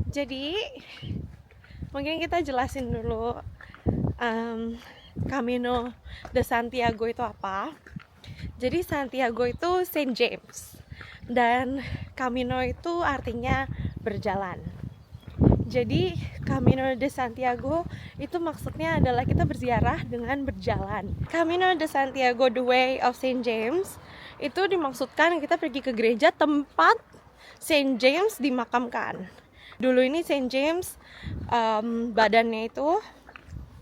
Jadi mungkin kita jelasin dulu Camino de Santiago itu apa. Jadi Santiago itu Saint James dan Camino itu artinya berjalan. Jadi Camino de Santiago itu maksudnya adalah kita berziarah dengan berjalan. Camino de Santiago, the way of Saint James, itu dimaksudkan kita pergi ke gereja tempat Saint James dimakamkan. Dulu ini Saint James badannya itu,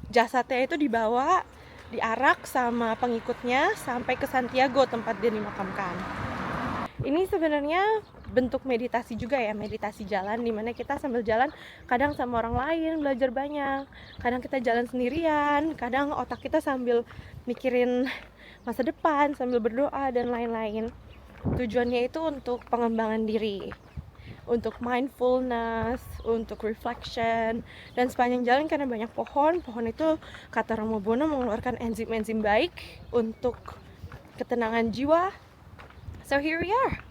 jasadnya itu dibawa, diarak sama pengikutnya sampai ke Santiago tempat dia dimakamkan. Ini sebenarnya bentuk meditasi juga ya, meditasi jalan, dimana kita sambil jalan kadang sama orang lain belajar banyak, kadang kita jalan sendirian, kadang otak kita sambil mikirin masa depan, sambil berdoa dan lain-lain. Tujuannya itu untuk pengembangan diri, untuk mindfulness, untuk reflection. Dan sepanjang jalan karena banyak pohon itu kata Romo Bono mengeluarkan enzim-enzim baik untuk ketenangan jiwa. So here we are.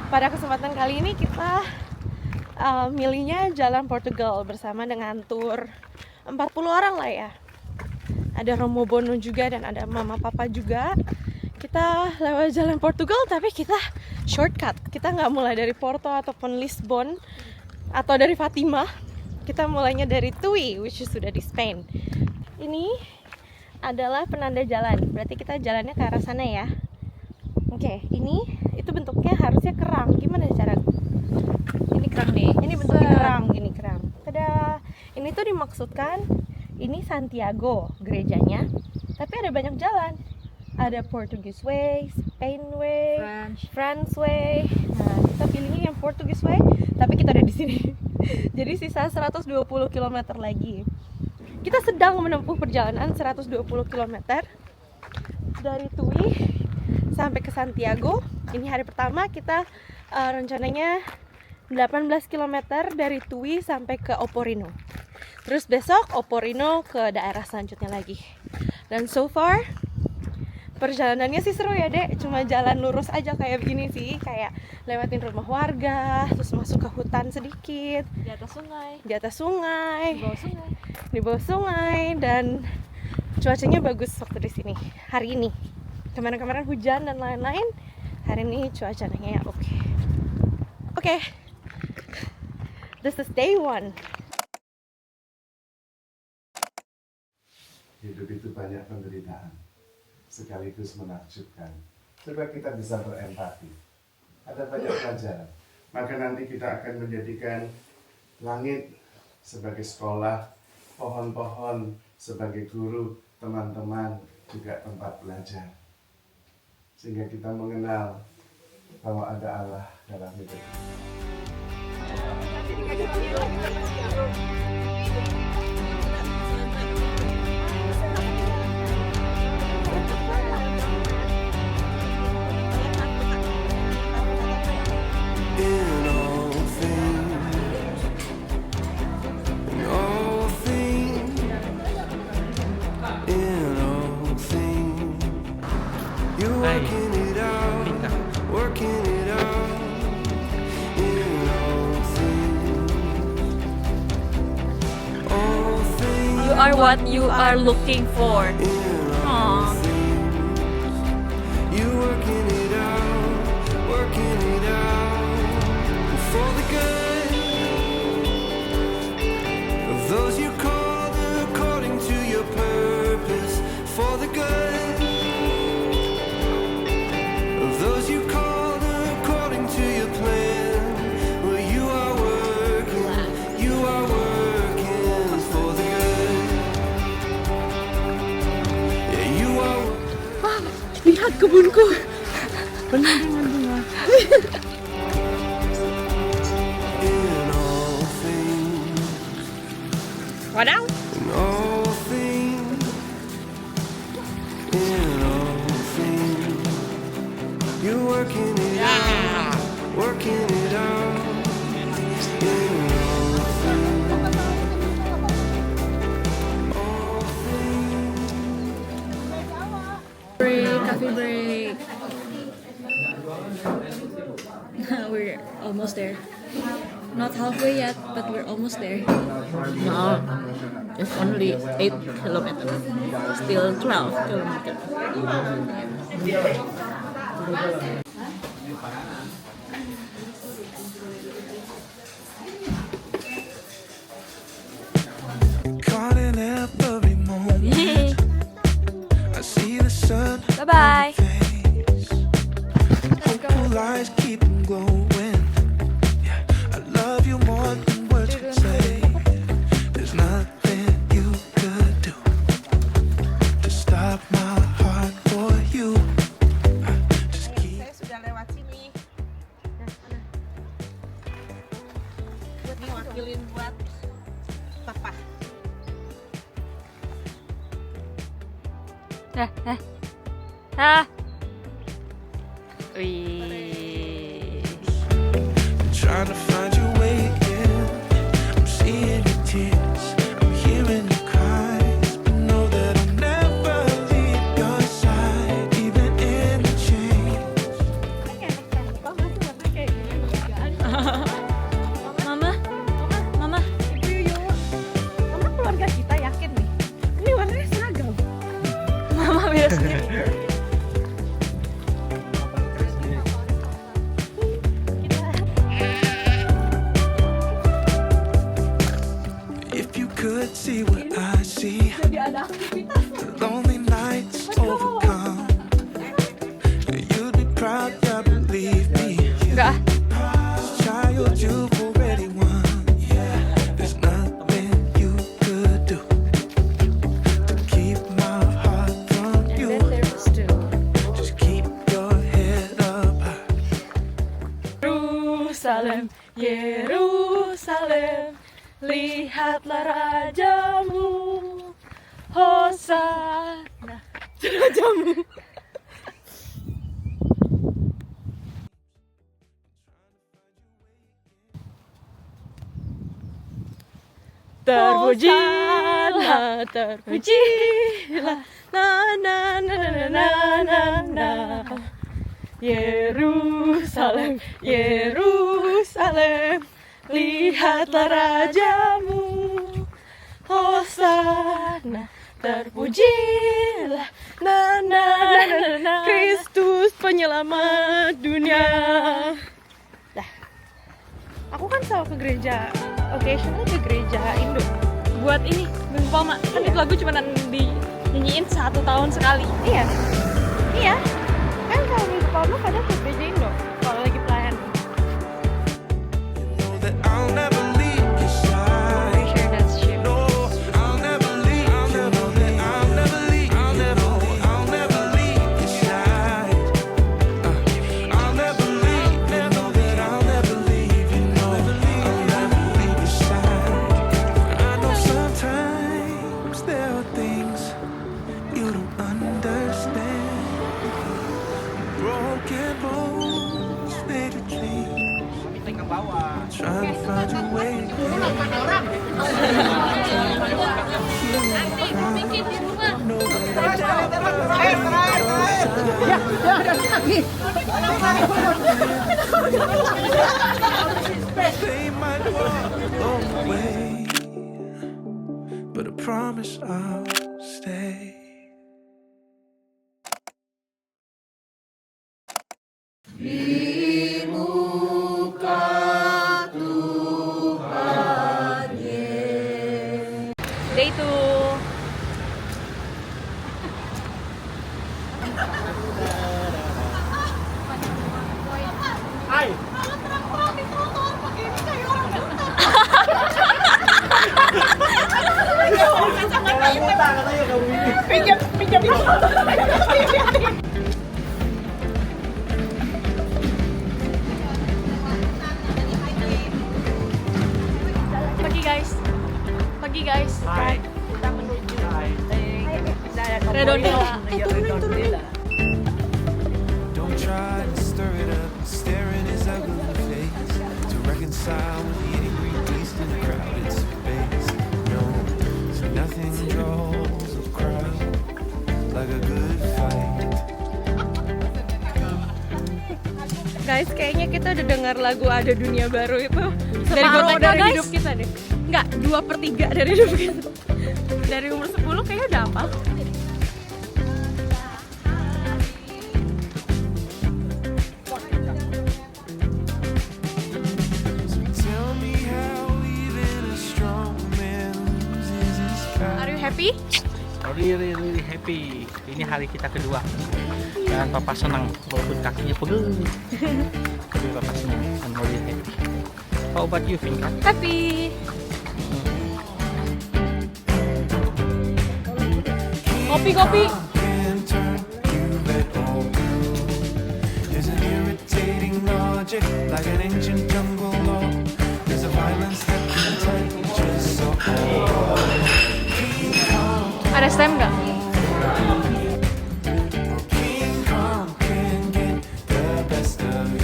Pada kesempatan kali ini kita milihnya jalan Portugal bersama dengan tur 40 orang lah ya. Ada Romo Bono juga dan ada mama papa juga. Kita lewat jalan Portugal tapi kita shortcut. Kita nggak mulai dari Porto ataupun Lisbon atau dari Fatima. Kita mulainya dari Tui, which is sudah di Spain. Ini adalah penanda jalan. Berarti kita jalannya ke arah sana ya. Oke, itu bentuknya harusnya kerang. Gimana cara? Ini kerang nih. Ini bentuknya kerang, ini kerang. Tada. Ini tuh dimaksudkan ini Santiago gerejanya, tapi ada banyak jalan. Ada Portuguese Way, Spain Way, France Way. Nah, kita pilihnya yang Portuguese Way, tapi kita ada di sini. Jadi sisa 120 km lagi. Kita sedang menempuh perjalanan 120 km dari Tui sampai ke Santiago. Ini hari pertama kita rencananya 18 km dari Tui sampai ke Oporino. Terus besok Oporino ke daerah selanjutnya lagi. Dan so far perjalanannya sih seru ya dek, cuma jalan lurus aja kayak begini sih, kayak lewatin rumah warga, terus masuk ke hutan sedikit, Di atas sungai, di atas sungai, di bawah sungai. Dan cuacanya bagus waktu di sini hari ini. Kemarin-kemarin hujan dan lain-lain, hari ini cuacanya oke. Oke. This is day one. Hidup itu banyak penderitaan, sekaligus menakjubkan. Coba kita bisa berempati. Ada banyak pelajaran. Maka nanti kita akan menjadikan langit sebagai sekolah, pohon-pohon sebagai guru, teman-teman juga tempat belajar. Sehingga kita mengenal bahwa ada Allah dalam hidup. You are what you are looking for. Aww. You working it out for the good of those you called according to your purpose, for the good of those you called according to your plan. Well, you are working for the good. Yeah, you are. Lihat kebunku. In all things, Wadaw. in all things, in all things, you're working it out, working it out. In all things, all things. Coffee break. We're almost there. Not halfway yet, but we're almost there. No, it's only 8 kilometers. Still 12 kilometers. Caught in every moment. I see the sun. Bye bye. Face. Hopeful eyes keep 'em glowing. Yeah, I love you more than words could say. There's nothing you could do to stop my heart for you. Just keep. Saya sudah lewat sini. Buat wakilin buat papa. Wih. Trying to find your way again. I'm seeing your tears, I'm hearing your cries, but know that I'll never leave your side, even in the change. Mama, Mama. Mama keluarga kita yakin nih. Ini warnanya seragam. Mama beda sendiri. If you could see what I see, the lonely nights overcome, you'd be proud, yeah, believe me. Enggak. This child you've already won. Yeah, there's nothing you could do to keep my heart from you. Just keep your head up high. Yerusalem, Yerusalem, lihatlah rajamu, Hosana, rajamu. Terpujilah, terpujilah, na na na na na na na. Yerusalem, Yerusalem, lihatlah rajamu, Hosana, terpujilah, na na na na, Kristus penyelamat dunia. Dah, aku kan selalu ke gereja, occasionally ke gereja Indo. Buat ini, Minggu Palma. Kan itu lagu cuma dinyanyiin 1 tahun sekali. Iya, iya. Kan kalau Minggu Palma kadang ke gereja Indo kalau lagi pelayanan. Know that I'll never leave your side. Sure, that's true. No, I'll never leave. You know that I'll never leave. I'll never leave your side. I'll never leave. You know that I'll never leave. You know I'll never leave your side. I know sometimes there are things you don't understand. Broken bones made of dreams. Trying to find your way. They might walk away, but I promise I'll stay. Day 2. Pagi guys. Kita menuju Redondela. Don't try to stir it up, stare in his ugly face to reconcile with the angry beast in a crowded space. No, so nothing draws a crowd like a good fight. Guys, kayaknya kita udah dengar lagu Ada Dunia Baru itu dari Separuh dari guys. hidup kita deh. Enggak, 2/3 dari hidup kita. Dari umur 10 kayaknya udah apa? Tell me how even a strong man loses his Are you happy? Really happy. Ini hari kita kedua dan papa senang walaupun kakinya pegel. Tapi papa senang dan really happy. How about you, Vinka? Happy. Kopi. can turn you bet all blue. There's an irritating logic like an ancient jungle law. There's a violence that contagious so Ada stem nggak? King Kong can get the best of you.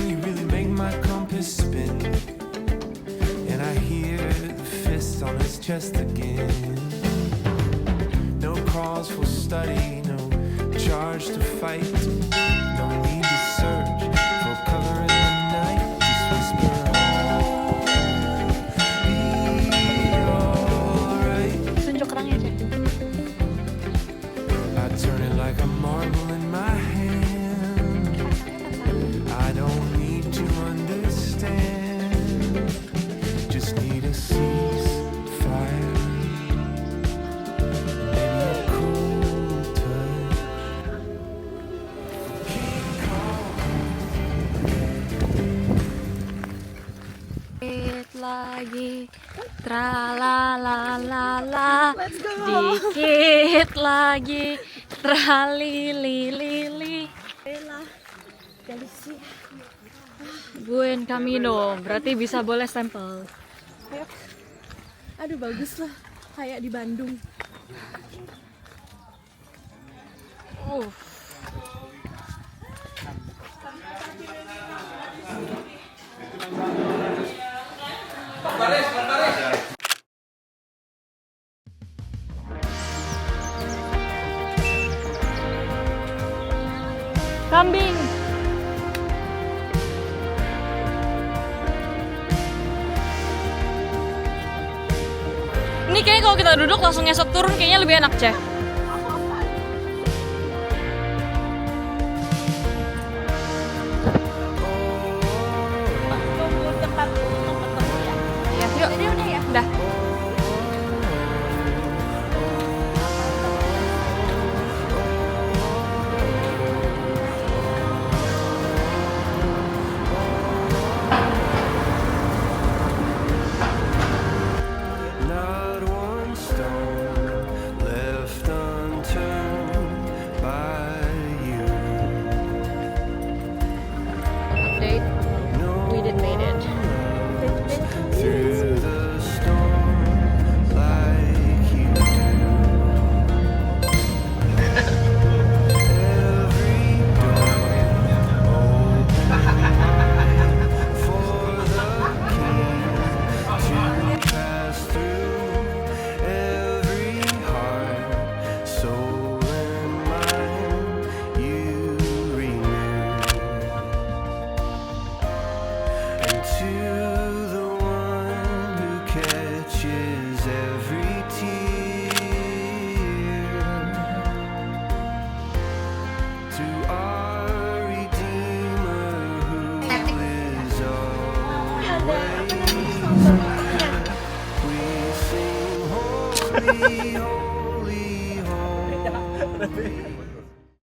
You really make my compass spin, and I hear the fist on his chest again. No cause for study, no charge to fight, no need to search for cover in the night. Just whisper, be alright. Tunjuk kerangnya aja. I turn it like a marble in my hand. I don't need to understand. Just need a ceasefire. Maybe a cool touch. Dikit lagi, tra la la la la. Dikit lagi, tra li li li li. Buen Camino, berarti bisa boleh stempel. Aduh bagus lah, kayak di Bandung. Kambing. Ini kayaknya kalau kita duduk langsung ngesot turun kayaknya lebih enak, Ceh. Ya, yuk. Udah ya? Udah. Not one stone left unturned by you. Update. We did made it. Through the storm like you do. Every door open for the king to pass through. Every heart, soul and mind you renew. And to the one who catches every tear, to our Redeemer who is always near, we sing holy, holy.